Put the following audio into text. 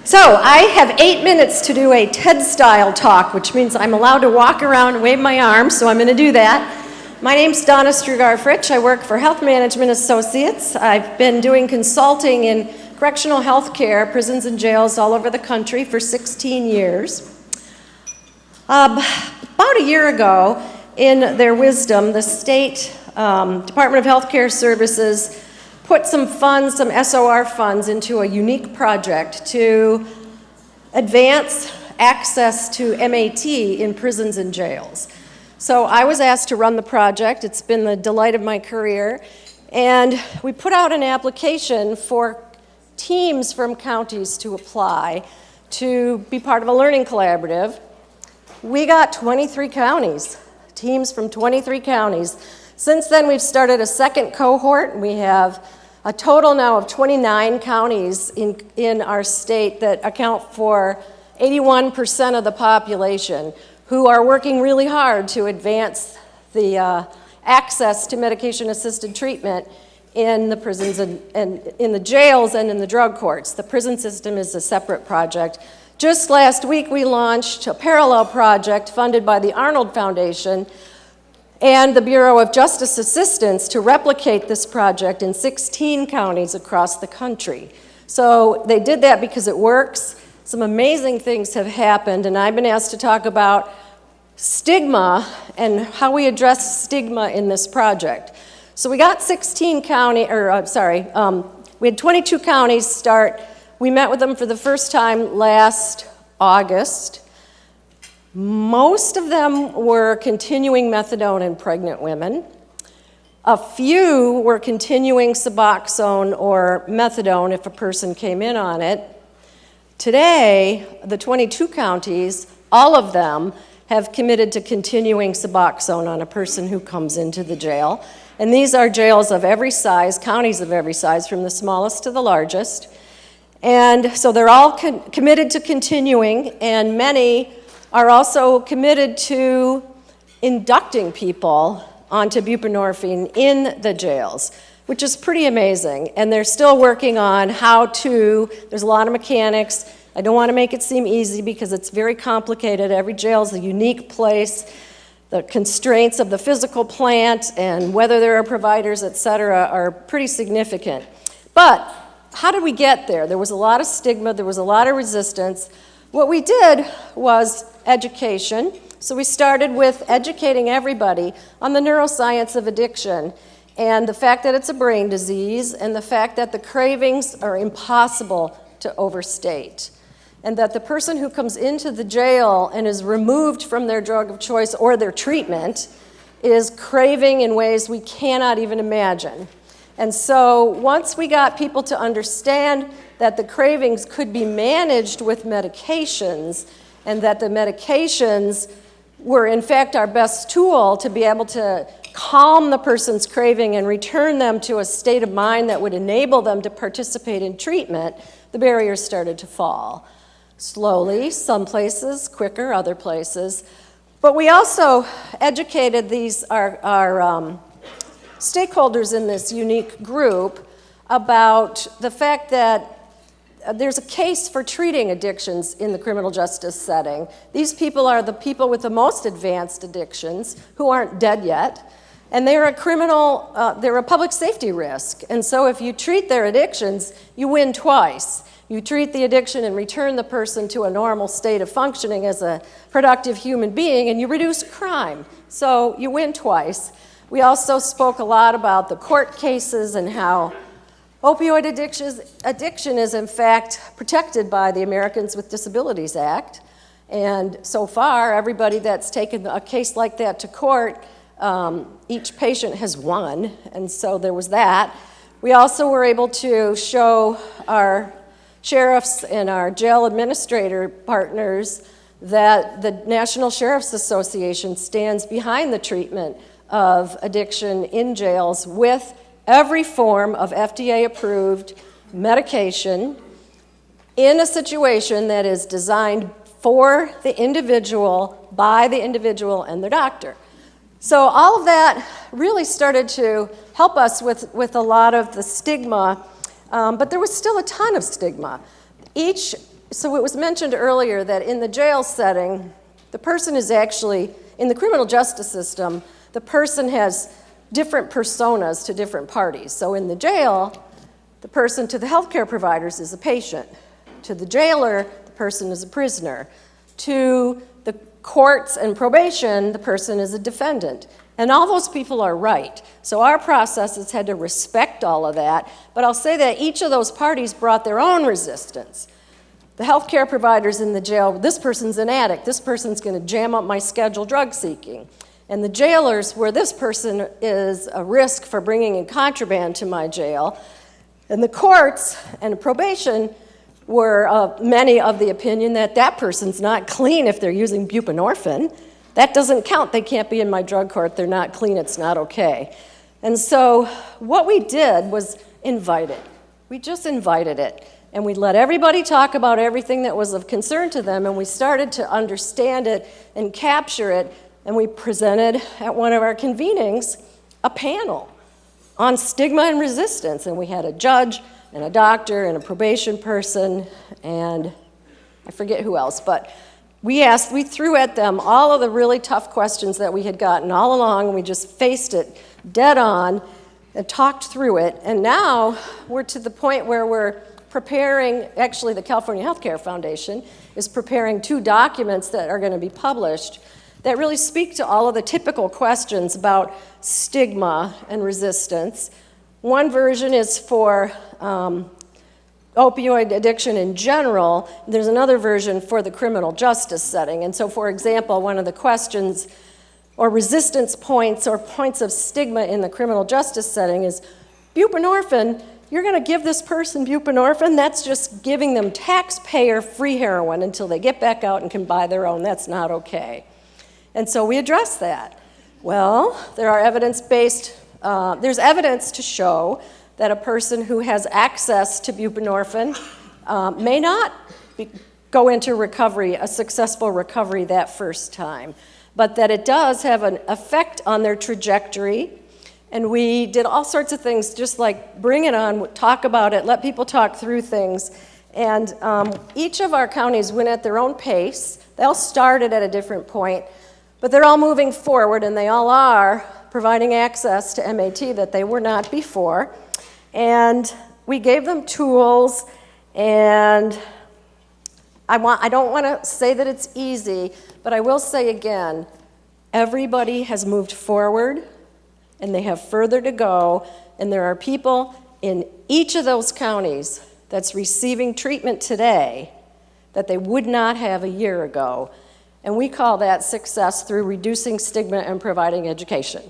So I have 8 minutes to do a TED-style talk, which means I'm allowed to walk around and wave my arms, so I'm going to do that. My name's Donna Strugar-Fritsch. I work for Health Management Associates. I've been doing consulting in correctional health care, prisons and jails all over the country for 16 years. About a year ago, in their wisdom, the state Department of Health Care Services put some funds, some SOR funds, into a unique project to advance access to MAT in prisons and jails. So I was asked to run the project. It's been the delight of my career. And we put out an application for teams from counties to apply to be part of a learning collaborative. We got 23 counties, teams from 23 counties. Since then, we've started a second cohort. We have a total now of 29 counties in our state that account for 81% of the population who are working really hard to advance the access to medication-assisted treatment in the prisons and in the jails and in the drug courts. The prison system is a separate project. Just last week, we launched a parallel project funded by the Arnold Foundation and the Bureau of Justice Assistance to replicate this project in 16 counties across the country. So they did that because it works. Some amazing things have happened, and I've been asked to talk about stigma and how we address stigma in this project. So we got we had 22 counties start. We met with them for the first time last August. Most of them were continuing methadone in pregnant women. A few were continuing Suboxone or methadone if a person came in on it. Today, the 22 counties, all of them have committed to continuing Suboxone on a person who comes into the jail. And these are jails of every size, counties of every size, from the smallest to the largest. And so they're all committed to continuing, and many are also committed to inducting people onto buprenorphine in the jails, which is pretty amazing. And they're still working on there's a lot of mechanics. I don't want to make it seem easy because it's very complicated. Every jail is a unique place. The constraints of the physical plant and whether there are providers, et cetera, are pretty significant. But how did we get there? There was a lot of stigma. There was a lot of resistance. What we did was education. So we started with educating everybody on the neuroscience of addiction and the fact that it's a brain disease and the fact that the cravings are impossible to overstate. And that the person who comes into the jail and is removed from their drug of choice or their treatment is craving in ways we cannot even imagine. And so once we got people to understand that the cravings could be managed with medications and that the medications were in fact our best tool to be able to calm the person's craving and return them to a state of mind that would enable them to participate in treatment, the barriers started to fall. Slowly, some places, quicker, other places. But we also educated our stakeholders in this unique group about the fact that there's a case for treating addictions in the criminal justice setting. These people are the people with the most advanced addictions who aren't dead yet, and they're a public safety risk. And so if you treat their addictions, you win twice. You treat the addiction and return the person to a normal state of functioning as a productive human being, and you reduce crime. So you win twice. We also spoke a lot about the court cases and how opioid addiction is in fact protected by the Americans with Disabilities Act. And so far, everybody that's taken a case like that to court, each patient has won. And so there was that. We also were able to show our sheriffs and our jail administrator partners that the National Sheriff's Association stands behind the treatment of addiction in jails with every form of FDA-approved medication in a situation that is designed for the individual, by the individual and their doctor. So all of that really started to help us with a lot of the stigma, but there was still a ton of stigma. Each So it was mentioned earlier that in the jail setting, the person is actually, in the criminal justice system, the person has different personas to different parties. So in the jail, the person to the healthcare providers is a patient. To the jailer, the person is a prisoner. To the courts and probation, the person is a defendant. And all those people are right. So our processes had to respect all of that. But I'll say that each of those parties brought their own resistance. The healthcare providers in the jail, this person's an addict, this person's going to jam up my schedule drug seeking. And the jailers, where this person is a risk for bringing in contraband to my jail. And the courts and probation were many of the opinion that that person's not clean if they're using buprenorphine. That doesn't count. They can't be in my drug court. They're not clean. It's not okay. And so what we did was invite it. We just invited it. And we let everybody talk about everything that was of concern to them, and we started to understand it and capture it, and we presented at one of our convenings a panel on stigma and resistance, and we had a judge and a doctor and a probation person, and I forget who else, but we threw at them all of the really tough questions that we had gotten all along, and we just faced it dead on and talked through it, and now we're to the point where we're preparing, actually the California Healthcare Foundation is preparing 2 documents that are going to be published that really speak to all of the typical questions about stigma and resistance. One version is for opioid addiction in general. There's another version for the criminal justice setting. And so, for example, one of the questions or resistance points or points of stigma in the criminal justice setting is buprenorphine. You're going to give this person buprenorphine? That's just giving them taxpayer-free heroin until they get back out and can buy their own. That's not okay. And so we address that. Well, there's evidence to show that a person who has access to buprenorphine may not go into recovery, a successful recovery that first time, but that it does have an effect on their trajectory. And we did all sorts of things, just like bring it on, talk about it, let people talk through things. And each of our counties went at their own pace. They all started at a different point, but they're all moving forward, and they all are providing access to MAT that they were not before. And we gave them tools, and I don't want to say that it's easy, but I will say again, everybody has moved forward, and they have further to go, and there are people in each of those counties that's receiving treatment today that they would not have a year ago. And we call that success through reducing stigma and providing education.